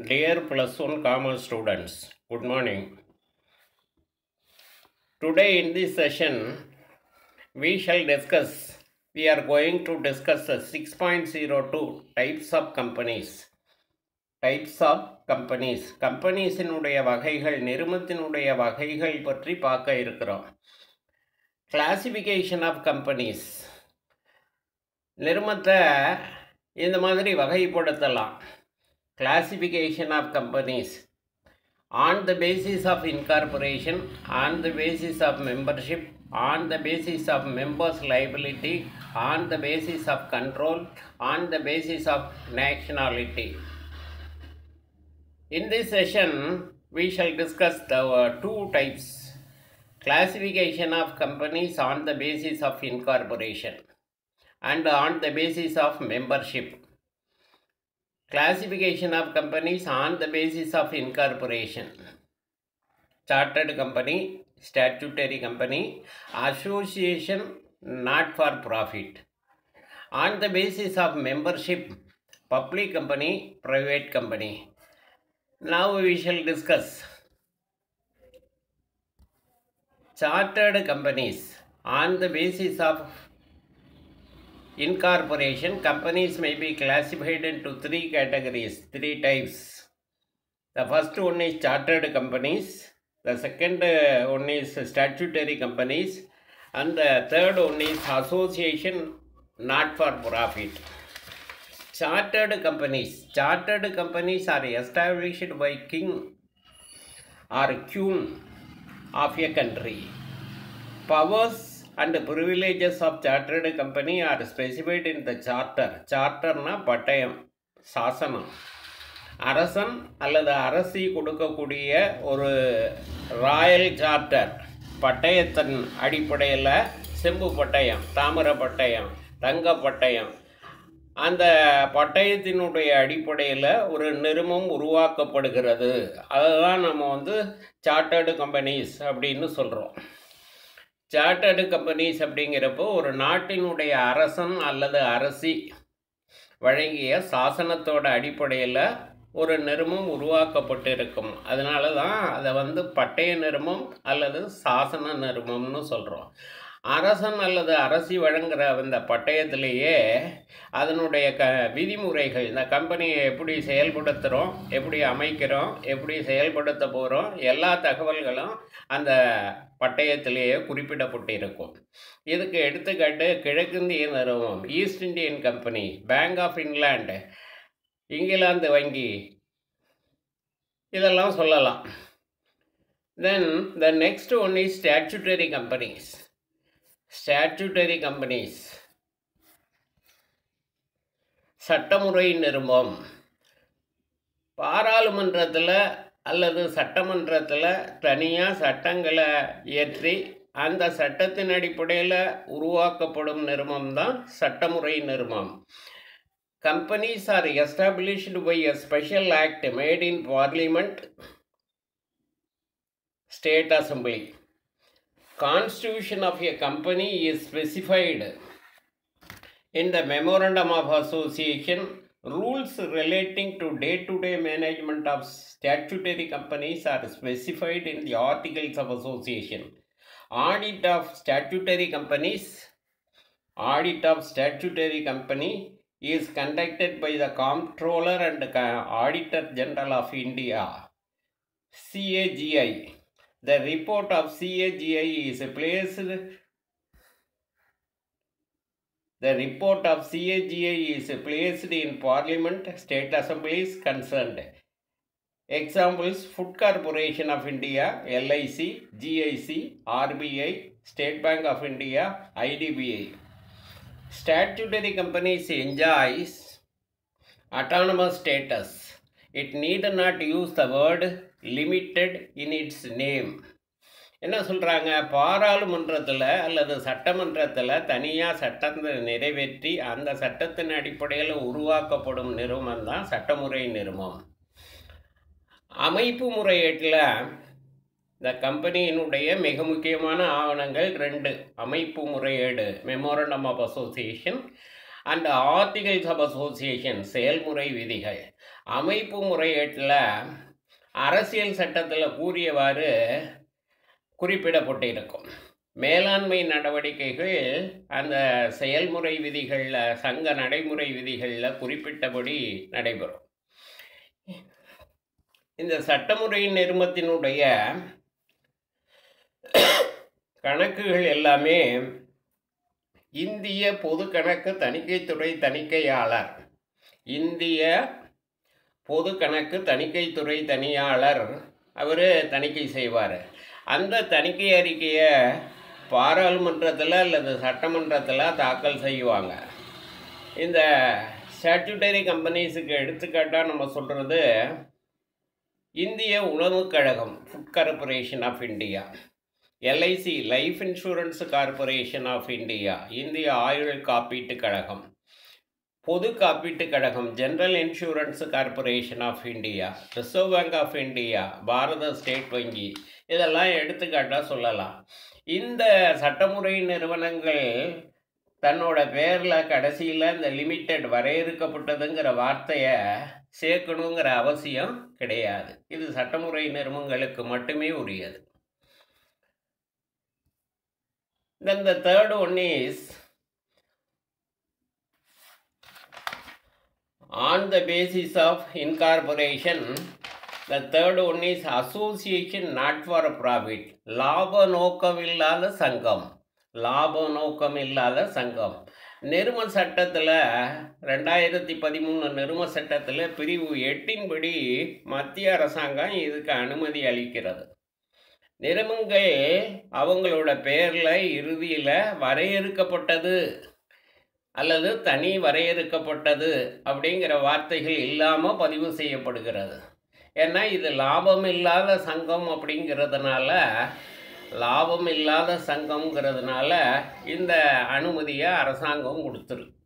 Dear plus one commerce students, good morning. Today in this session, we are going to discuss the 6.02 types of companies. Types of companies. கம்பெனிஸினுடைய வகைகள், நிறுவனத்தினுடைய வகைகள் பற்றி பார்க்க இருக்கிறோம். Classification of companies. நிறுவனத்தை இந்த மாதிரி வகைப்படுத்தலாம். Classification of companies on the basis of incorporation, on the basis of membership, on the basis of members' liability, on the basis of control, on the basis of nationality. In this session, we shall discuss the two types. Classification of companies on the basis of incorporation and on the basis of membership. Classification of companies on the basis of incorporation. Chartered company, statutory company, association not for profit. On the basis of membership, public company, private company. Now we shall discuss chartered companies. On the basis of incorporation, companies may be classified into three categories, three types. The first one is chartered companies, the second one is statutory companies, and the third one is association not for profit. Chartered companies. Chartered companies are established by king or queen of a country. Powers and privileges of chartered company are specified in the charter. சார்ட்டர்னா பட்டயம், சாசனம். அரசன் அல்லது அரசி கொடுக்கக்கூடிய ஒரு Royal charter பட்டயத்தின் அடிப்படையில் செம்பு பட்டயம், தாமிர பட்டயம், தங்க பட்டயம், அந்த பட்டயத்தினுடைய அடிப்படையில் ஒரு நிறுவனம் உருவாக்கப்படுகிறது. அதுதான் நம்ம சார்ட்டர்டு கம்பெனிஸ் அப்படின்னு சொல்கிறோம். சார்ட்டர்டு கம்பெனிஸ் அப்படிங்கிறப்போ ஒரு நாட்டினுடைய அரசன் அல்லது அரசி வழங்கிய சாசனத்தோட அடிப்படையில் ஒரு நிறுவனம் உருவாக்கப்பட்டிருக்கும். அதனால தான் அதை பட்டய நிறுவனம் அல்லது சாசன நிறுவனம்னு சொல்கிறோம். அரசன் அல்லது அரசி வழங்குகிற அந்த பட்டயத்திலேயே அதனுடைய விதிமுறைகள், இந்த கம்பெனியை எப்படி செயல்படுத்துகிறோம், எப்படி அமைக்கிறோம், எப்படி செயல்படுத்த போகிறோம், எல்லா தகவல்களும் அந்த பட்டயத்திலேயே குறிப்பிடப்பட்டிருக்கும். இதுக்கு எடுத்துக்காட்டு கிழக்கிந்திய நிறுவனம், east Indian company, bank of England, England வங்கி, இதெல்லாம் சொல்லலாம். Then the next one is statutory companies. Statutory companies சட்டமுறை நிறுவனம். பாராளுமன்றத்தில் அல்லது சட்டமன்றத்தில் தனியாக சட்டங்களை இயற்றி அந்த சட்டத்தின் அடிப்படையில் உருவாக்கப்படும் நிறுவனம் தான் சட்டமுறை நிறுவனம். Companies are established by a special act made in Parliament, State Assembly. Constitution of a company is specified in the Memorandum of Association. Rules relating to day-to-day management of statutory companies are specified in the Articles of Association. Audit of statutory companies. Audit of statutory company is conducted by the Comptroller and Auditor General of India, CAGI. The report of CAGI is placed. The report of CAGI is placed in Parliament, State Assemblies concerned. Examples: Food Corporation of India, LIC, GIC, RBI, State Bank of India, IDBI. Statutory companies enjoys autonomous status. It need not use the word limited in its name. என்ன சொல்கிறாங்க, பாராளுமன்றத்தில் அல்லது சட்டமன்றத்தில் தனியாக சட்டத்தை நிறைவேற்றி அந்த சட்டத்தின் அடிப்படையில் உருவாக்கப்படும் நிறுவனம் தான் சட்டமுறை நிறுவனம். அமைப்பு முறையீட்டில் இந்த கம்பெனியினுடைய மிக முக்கியமான ஆவணங்கள் 2. அமைப்பு முறையீடு, memorandum of association, and articles of association செயல்முறை விதிகள். அமைப்பு முறையீட்டில் அரசியல் சட்டத்தில் கூறியவாறு குறிப்பிடப்பட்டிருக்கும். மேலாண்மை நடவடிக்கைகள் அந்த செயல்முறை விதிகளில், சங்க நடைமுறை விதிகளில் குறிப்பிட்டபடி நடைபெறும். இந்த சட்டமுறை நிறுவனத்தினுடைய கணக்குகள் எல்லாமே இந்திய பொது கணக்கு தணிக்கைத்துறை தணிக்கையாளர், இந்திய பொது கணக்கு தணிக்கைத்துறை தணியாளர் அவர் தணிக்கை செய்வார். அந்த தணிக்கை அறிக்கையை பாராளுமன்றத்தில் அல்லது சட்டமன்றத்தில் தாக்கல் செய்வாங்க. இந்த ஸ்டாட்யூட்டரி கம்பெனிஸுக்கு எடுத்துக்காட்டாக நம்ம சொல்கிறது இந்திய உணவுக் கழகம், food corporation of India, LIC life insurance corporation of India, இந்திய ஆயுள் காப்பீட்டு கழகம், பொது காப்பீட்டு கழகம், general insurance corporation of India, reserve bank of India, Bharat state வங்கி, இதெல்லாம் எடுத்துக்காட்டாக சொல்லலாம். இந்த சட்டமுறை நிறுவனங்கள் தன்னோட பேரில் கடைசியில் இந்த லிமிட்டெட் வரையறுக்கப்பட்டதுங்கிற வார்த்தையை சேர்க்கணுங்கிற அவசியம் கிடையாது. இது சட்டமுறை நிறுவனங்களுக்கு மட்டுமே உரியது. Then the third one is on the basis of incorporation. The third one is association not for profit. லாப நோக்கமில்லாத சங்கம், லாப நோக்கமில்லாத சங்கம். நிறுவ சட்டத்தில் 2013 நிறுவ சட்டத்தில் பிரிவு 8 படி மத்திய அரசாங்கம் இதுக்கு அனுமதி அளிக்கிறது. நிறுவனங்கள் அவங்களோட பேரில் இறுதியில் வரையறுக்கப்பட்டது அல்லது தனி வரையறுக்கப்பட்டது அப்படிங்கிற வார்த்தைகள் இல்லாமல் பதிவு செய்யப்படுகிறது. ஏன்னா இது லாபம் இல்லாத சங்கம் அப்படிங்கிறதுனால, லாபம் இல்லாத சங்கம்ங்கிறதுனால இந்த அனுமதியை அரசாங்கம் கொடுத்துருக்கு.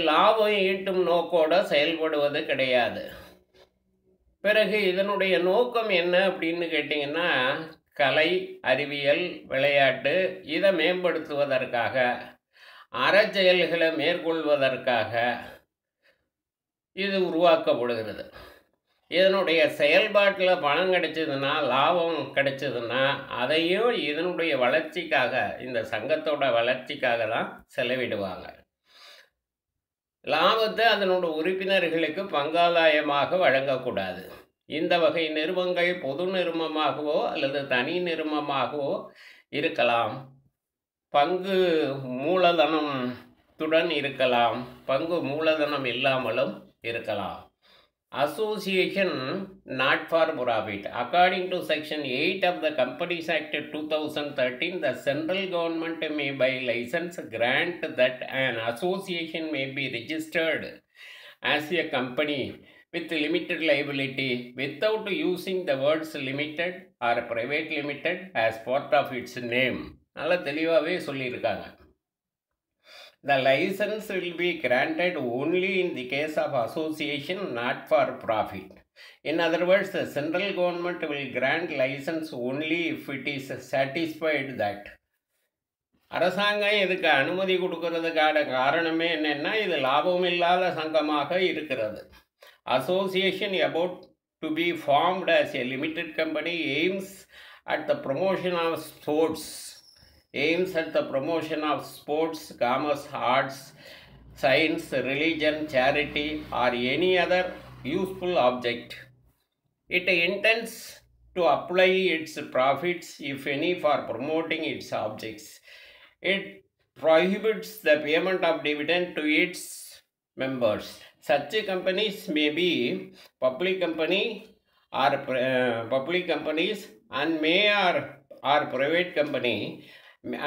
லாபம் ஈட்டும் நோக்கோட செயல்படுவது கிடையாது. பிறகு இதனுடைய நோக்கம் என்ன அப்படின்னு கேட்டிங்கன்னா, கலை, அறிவியல், விளையாட்டு இதை மேம்படுத்துவதற்காக, அறச்செயல்களை மேற்கொள்வதற்காக இது உருவாக்கப்படுகிறது. இதனுடைய செயல்பாட்டில் பணம் கிடைச்சதுன்னா, லாபம் கிடைச்சதுன்னா அதையும் இதனுடைய வளர்ச்சிக்காக, இந்த சங்கத்தோட வளர்ச்சிக்காக தான் செலவிடுவாங்க. லாபத்தை அதனோட உறுப்பினர்களுக்கு பங்காதாயமாக வழங்கக்கூடாது. இந்த வகை நிறுவனங்கள் பொது நிறுவனமாகவோ அல்லது தனி நிறுவனமாகவோ இருக்கலாம். பங்கு மூலதனத்துடன் இருக்கலாம், பங்கு மூலதனம் இல்லாமலும் இருக்கலாம். Association not for profit. According to Section 8 of the Companies Act 2013, the central government may by license grant that an association may be registered as a company with limited liability without using the words limited or private limited as part of its name. நல்லா தெளிவாகவே சொல்லியிருக்காங்க. The license will be granted only in the case of association not for profit. In other words, the central government will grant license only if it is satisfied that. அரசாங்கம் இதுக்கு அனுமதி கொடுக்கறதுக்கான காரணமே என்னென்னா, இது லாபம் இல்லாத சங்கமாக இருக்கிறது. Association about to be formed as a limited company aims at the promotion of sports, sports, commerce, arts, science, religion, charity, or any other useful object. It intends to apply its profits, if any, for promoting its objects. It prohibits the payment of dividend to its members. Such companies may be public companies and may or private company,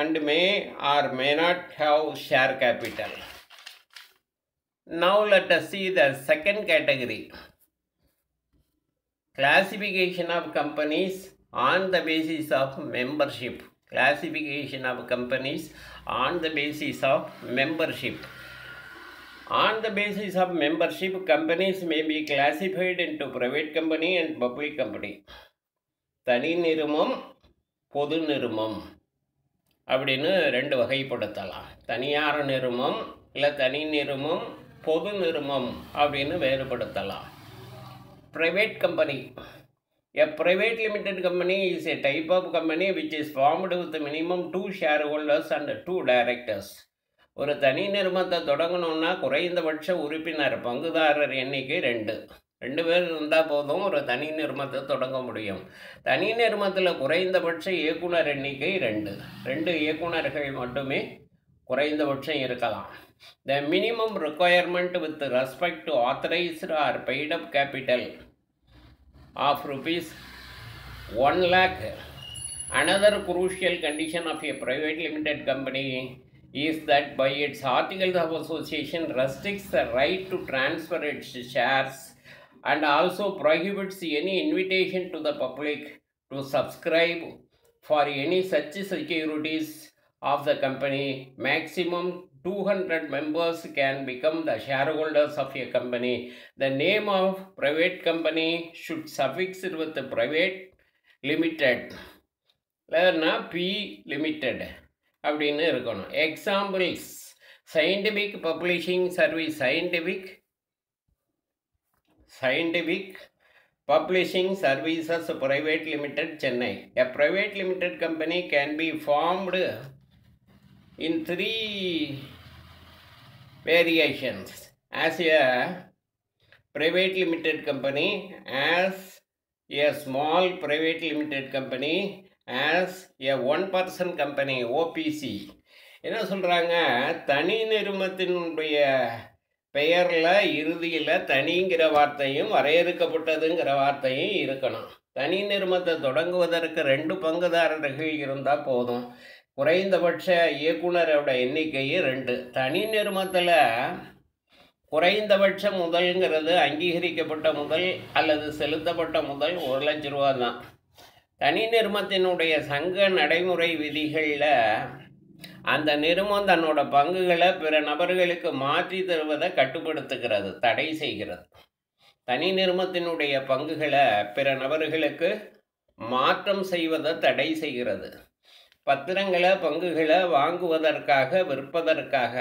and may or may not have share capital. Now let us see the second category. Classification of companies on the basis of membership. Classification of companies on the basis of membership. On the basis of membership, companies may be classified into private company and public company. தனி நிறுவனம், பொது நிறுவனம் அப்படின்னு 2 வகைப்படுத்தலாம். தனியார் நிறுவனம், இல்லை தனி நிறுவனம், பொது நிறுவனம் அப்படின்னு வேறுபடுத்தலாம். Private company. A private limited company is a type of company which is formed with minimum 2 shareholders and 2 directors. ஒரு தனி நிறுவனத்தை தொடங்கணும்னா குறைந்தபட்ச உறுப்பினர் பங்குதாரர் எண்ணிக்கை 2 பேர் இருந்தால் போதும் ஒரு தனி நிறுவனத்தை தொடங்க முடியும். தனி நிறுவனத்தில் குறைந்தபட்ச இயக்குனர் எண்ணிக்கை 2 இயக்குனர்கள் மட்டுமே குறைந்தபட்சம் இருக்கலாம். The minimum requirement with respect to authorized or paid up capital of rupees 1 lakh. Another crucial condition of a private limited company is that by its articles of association restricts the right to transfer its shares and also prohibits any invitation to the public to subscribe for any such securities of the company. Maximum 200 members can become the shareholders of a company. The name of private company should suffix it with the private limited, இல்லைன்னா P limited அப்படின்னு இருக்கணும். Examples: scientific publishing service, scientific publishing services private limited, Chennai. A private limited company can be formed in 3 variations: as a private limited company, as a small private limited company, as a one person company, OPC. என்ன சொல்கிறாங்க, தனி நிறுவனத்தினுடைய பெயரில் இறுதியில் தனிங்கிற வார்த்தையும் வரையறுக்கப்பட்டதுங்கிற வார்த்தையும் இருக்கணும். தனி நிறுவனத்தை தொடங்குவதற்கு 2 பங்குதாரர்கள் இருந்தால் போதும். குறைந்தபட்ச இயக்குனரோட எண்ணிக்கை 2. தனி நிறுவனத்தில் குறைந்தபட்ச முதல்ங்கிறது அங்கீகரிக்கப்பட்ட முதல் அல்லது செலுத்தப்பட்ட முதல் 1 லட்ச ரூபா தான். தனி நிறுவனத்தினுடைய சங்க நடைமுறை விதிகளில் அந்த நிறுவனம் தன்னோட பங்குகளை பிற நபர்களுக்கு மாற்றி தருவதை கட்டுப்படுத்துகிறது, தடை செய்கிறது. தனி நிறுவனத்தினுடைய பங்குகளை பிற நபர்களுக்கு மாற்றம் செய்வதை தடை செய்கிறது. பத்திரங்களை பங்குகளை வாங்குவதற்காக விற்பதற்காக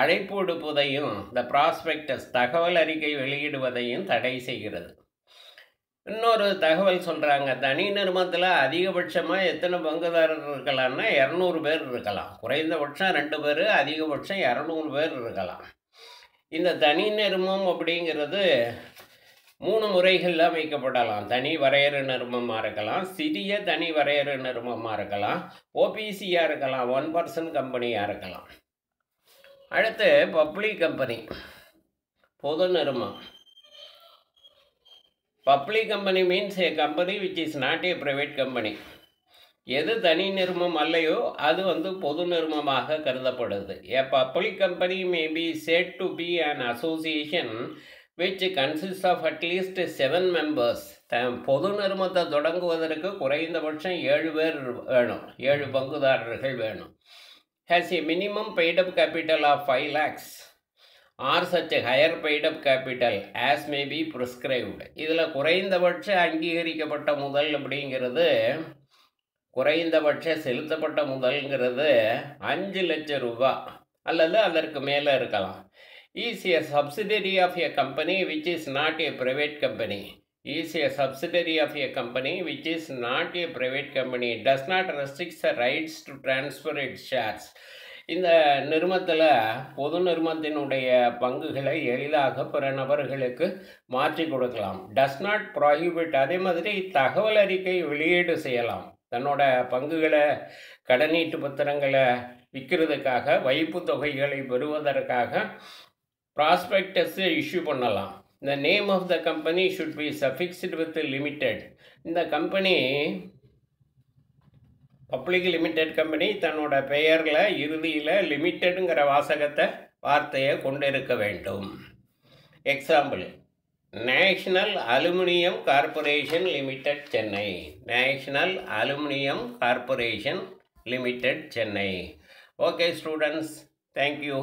அழைப்பு விடுப்பதையும் த ப்ராஸ்பெக்டஸ் தகவல் அறிக்கை வெளியிடுவதையும் தடை செய்கிறது. இன்னொரு தகவல் சொல்கிறாங்க, தனி நிறுவனத்தில் அதிகபட்சமாக எத்தனை பங்குதாரர் இருக்கலாம்னா 200 பேர் இருக்கலாம். குறைந்தபட்சம் 2 பேர், அதிகபட்சம் 200 பேர் இருக்கலாம். இந்த தனி நிறுவனம் அப்படிங்கிறது 3 முறைகளில் அமைக்கப்படலாம். தனி வரையறு நிறுவனமாக இருக்கலாம், சிறிய தனி வரையறு நிறுவனமாக இருக்கலாம், ஓபிசியாக இருக்கலாம், 1 person கம்பெனியாக இருக்கலாம். அடுத்து பப்ளிக் கம்பெனி, பொது நிறுவனம். Public company means A company which is not a private company. எது தனி நிறுவனம் அல்லையோ அது பொது நிறுவனமாக கருதப்படுது. ஏ public company may be said to be an association which consists of at least 7 members. பொது நிறுவனத்தை தொடங்குவதற்கு குறைந்தபட்சம் 7 பேர் வேணும், 7 பங்குதாரர்கள் வேணும். has a minimum paid up capital of 5 lakhs or such a higher paid up capital as may be prescribed. இதில் குறைந்தபட்ச அங்கீகரிக்கப்பட்ட முதல் அப்படிங்கிறது, குறைந்தபட்ச செலுத்தப்பட்ட முதல்ங்கிறது 5 லட்சம் ரூபா அல்லது அதற்கு மேலே இருக்கலாம். is a subsidiary of a company which is not a private company. is a subsidiary of a company which is not a private company. does not restrict the rights to transfer its shares. இந்த நிறுவனத்தில் பொது நிறுவனத்தினுடைய பங்குகளை எளிதாக பிற நபர்களுக்கு மாற்றி கொடுக்கலாம். Does not prohibit. அதே மாதிரி தகவல் அறிக்கை வெளியீடு செய்யலாம். தன்னோட பங்குகளை, கடனீட்டு பத்திரங்களை விற்கிறதுக்காக, வைப்பு தொகைகளை பெறுவதற்காக ப்ராஸ்பெக்டஸ் இஷ்யூ பண்ணலாம். The name of the company should be suffixed with limited. இந்த கம்பெனி பப்ளிக் லிமிடெட் கம்பெனி தன்னோட பெயரில் இறுதியில் லிமிட்டெடுங்கிற வார்த்தையை கொண்டிருக்க வேண்டும். Example: national aluminium corporation limited, Chennai. National aluminium corporation limited, Chennai. Okay students, thank you.